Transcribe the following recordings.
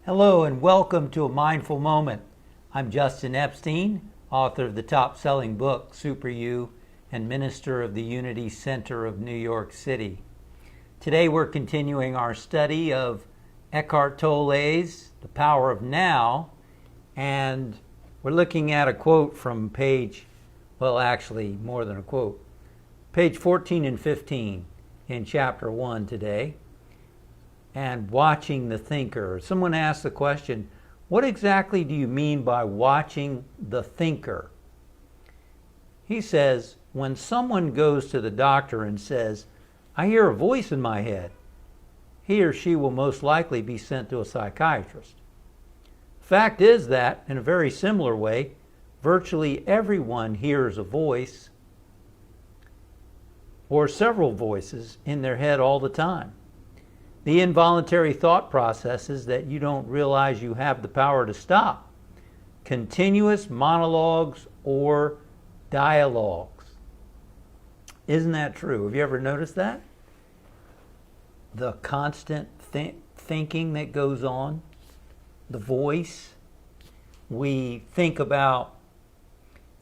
Hello and welcome to A Mindful Moment. I'm Justin Epstein, author of the top-selling book, Super You, and minister of the Unity Center of New York City. Today we're continuing our study of Eckhart Tolle's The Power of Now, and we're looking at a quote from actually more than a quote, page 14 and 15 in chapter 1 today. And watching the thinker. Someone asked the question, what exactly do you mean by watching the thinker? He says, when someone goes to the doctor and says, I hear a voice in my head, he or she will most likely be sent to a psychiatrist. Fact is that, in a very similar way, virtually everyone hears a voice or several voices in their head all the time. The involuntary thought processes that you don't realize you have the power to stop. Continuous monologues or dialogues. Isn't that true? Have you ever noticed that? The constant thinking that goes on, the voice. We think about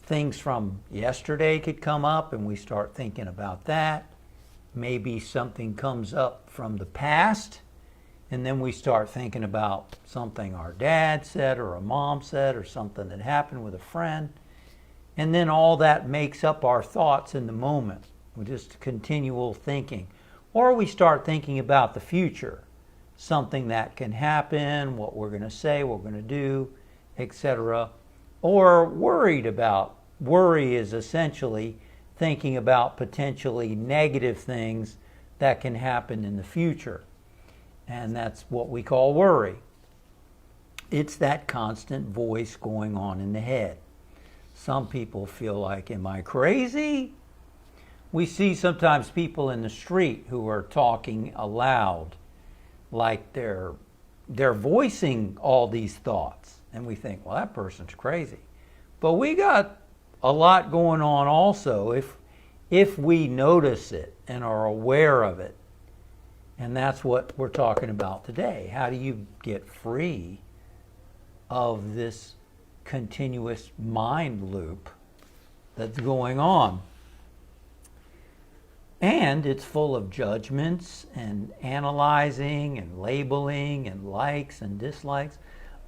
things from yesterday could come up and we start thinking about that. Maybe something comes up from the past, and then we start thinking about something our dad said or a mom said or something that happened with a friend. And then all that makes up our thoughts in the moment. We're just continual thinking. Or we start thinking about the future, something that can happen, what we're going to say, what we're going to do, etc. Or worried about. Worry is essentially thinking about potentially negative things that can happen in the future. And that's what we call worry. It's that constant voice going on in the head. Some people feel like, am I crazy? We see sometimes people in the street who are talking aloud, like they're voicing all these thoughts. And we think, well, that person's crazy. But we got a lot going on also if we notice it and are aware of it. And that's what we're talking about today. How do you get free of this continuous mind loop that's going on? And it's full of judgments and analyzing and labeling and likes and dislikes.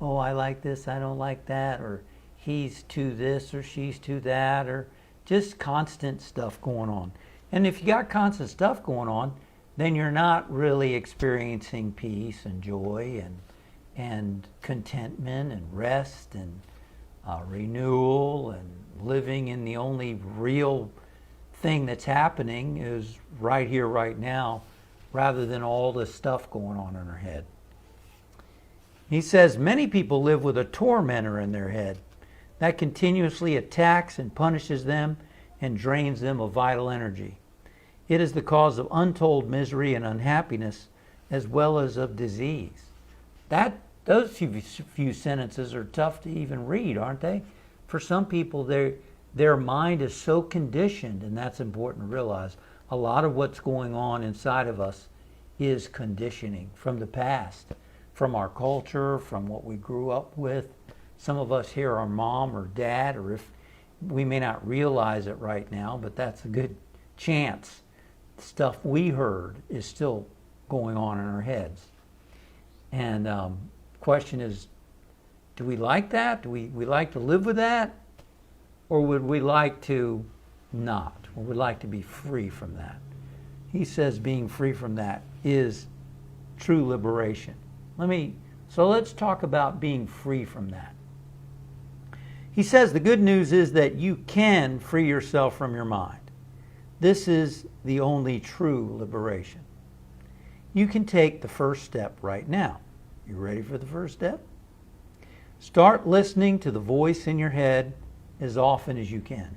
Oh, I like this, I don't like that, or he's to this or she's to that, or just constant stuff going on. And if you got constant stuff going on, then you're not really experiencing peace and joy and contentment and rest and renewal and living in the only real thing that's happening is right here, right now, rather than all this stuff going on in our head. He says many people live with a tormentor in their head that continuously attacks and punishes them and drains them of vital energy. It is the cause of untold misery and unhappiness as well as of disease. Those few sentences are tough to even read, aren't they? For some people, their mind is so conditioned, and that's important to realize. A lot of what's going on inside of us is conditioning from the past, from our culture, from what we grew up with. Some of us hear our mom or dad, or if we may not realize it right now, but that's a good chance. The stuff we heard is still going on in our heads. And the question is, do we like that? Do we like to live with that? Or would we like to not? Or would like to be free from that? He says being free from that is true liberation. So let's talk about being free from that. He says the good news is that you can free yourself from your mind. This is the only true liberation. You can take the first step right now. You ready for the first step? Start listening to the voice in your head as often as you can.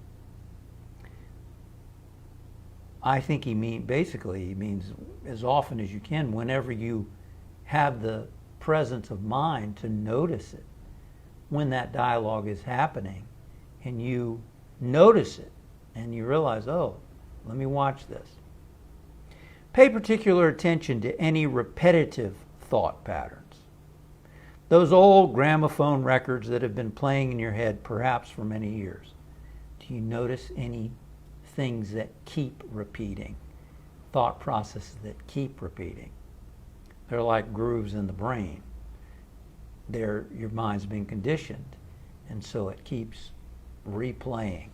I think he means as often as you can, whenever you have the presence of mind to notice it. When that dialogue is happening and you notice it and you realize, oh, let me watch this. Pay particular attention to any repetitive thought patterns. Those old gramophone records that have been playing in your head perhaps for many years. Do you notice any things that keep repeating? Thought processes that keep repeating. They're like grooves in the brain. Your mind's been conditioned, and so it keeps replaying.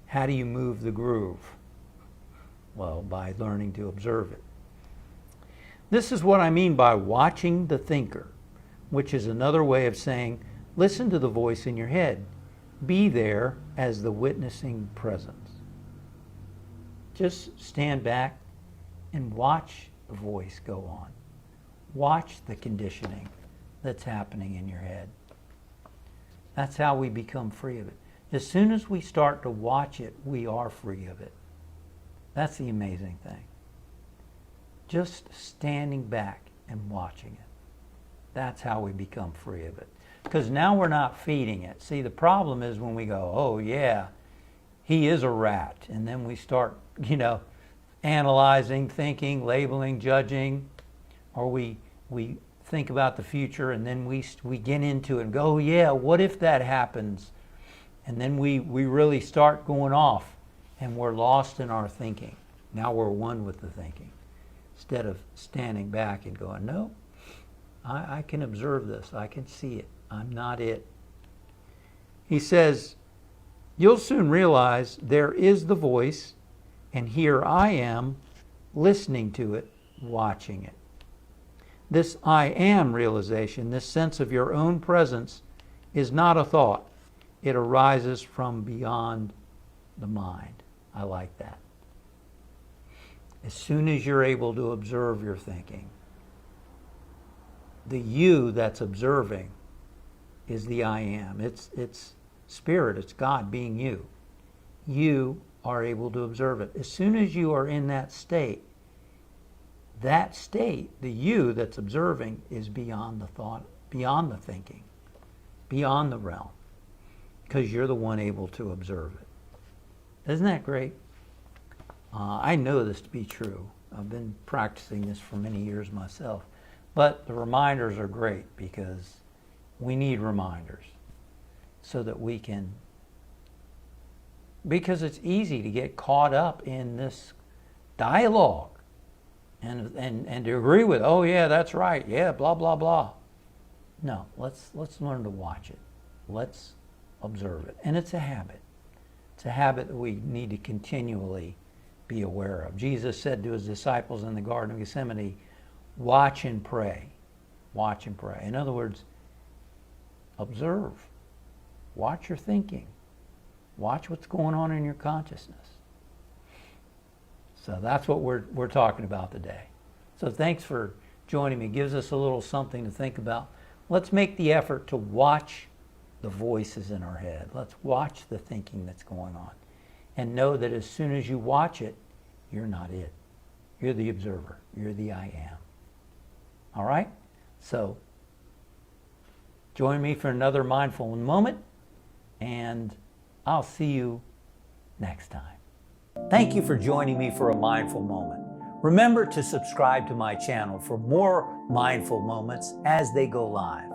How do you move the groove? Well, by learning to observe it. This is what I mean by watching the thinker, which is another way of saying, listen to the voice in your head. Be there as the witnessing presence. Just stand back and watch the voice go on. Watch the conditioning that's happening in your head. That's how we become free of it. As soon as we start to watch it, we are free of it. That's the amazing thing. Just standing back and watching it. That's how we become free of it. Because now we're not feeding it. See, the problem is when we go, oh yeah, he is a rat. And then we start, analyzing, thinking, labeling, judging. Or we think about the future and then we get into it and go, oh yeah, what if that happens? And then we really start going off and we're lost in our thinking. Now we're one with the thinking. Instead of standing back and going, no, I can observe this. I can see it. I'm not it. He says, you'll soon realize there is the voice, and here I am listening to it, watching it. This I am realization, this sense of your own presence, is not a thought. It arises from beyond the mind. I like that. As soon as you're able to observe your thinking, the you that's observing is the I am. It's spirit, it's God being you. You are able to observe it. As soon as you are in that state, the you that's observing is beyond the thought, beyond the thinking, beyond the realm, because you're the one able to observe it. Isn't that great? I know this to be true. I've been practicing this for many years myself. But the reminders are great because we need reminders so that we can, because it's easy to get caught up in this dialogue and to agree with, oh yeah, that's right, yeah, blah, blah, blah. No, let's learn to watch it. Let's observe it. And it's a habit. It's a habit that we need to continually be aware of. Jesus said to his disciples in the Garden of Gethsemane, watch and pray. Watch and pray. In other words, observe. Watch your thinking. Watch what's going on in your consciousness. So that's what we're talking about today. So thanks for joining me. It gives us a little something to think about. Let's make the effort to watch the voices in our head. Let's watch the thinking that's going on. And know that as soon as you watch it, you're not it. You're the observer. You're the I am. All right? So, join me for another mindful moment, and I'll see you next time. Thank you for joining me for a mindful moment. Remember to subscribe to my channel for more mindful moments as they go live.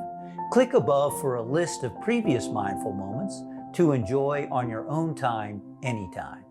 Click above for a list of previous mindful moments to enjoy on your own time, anytime.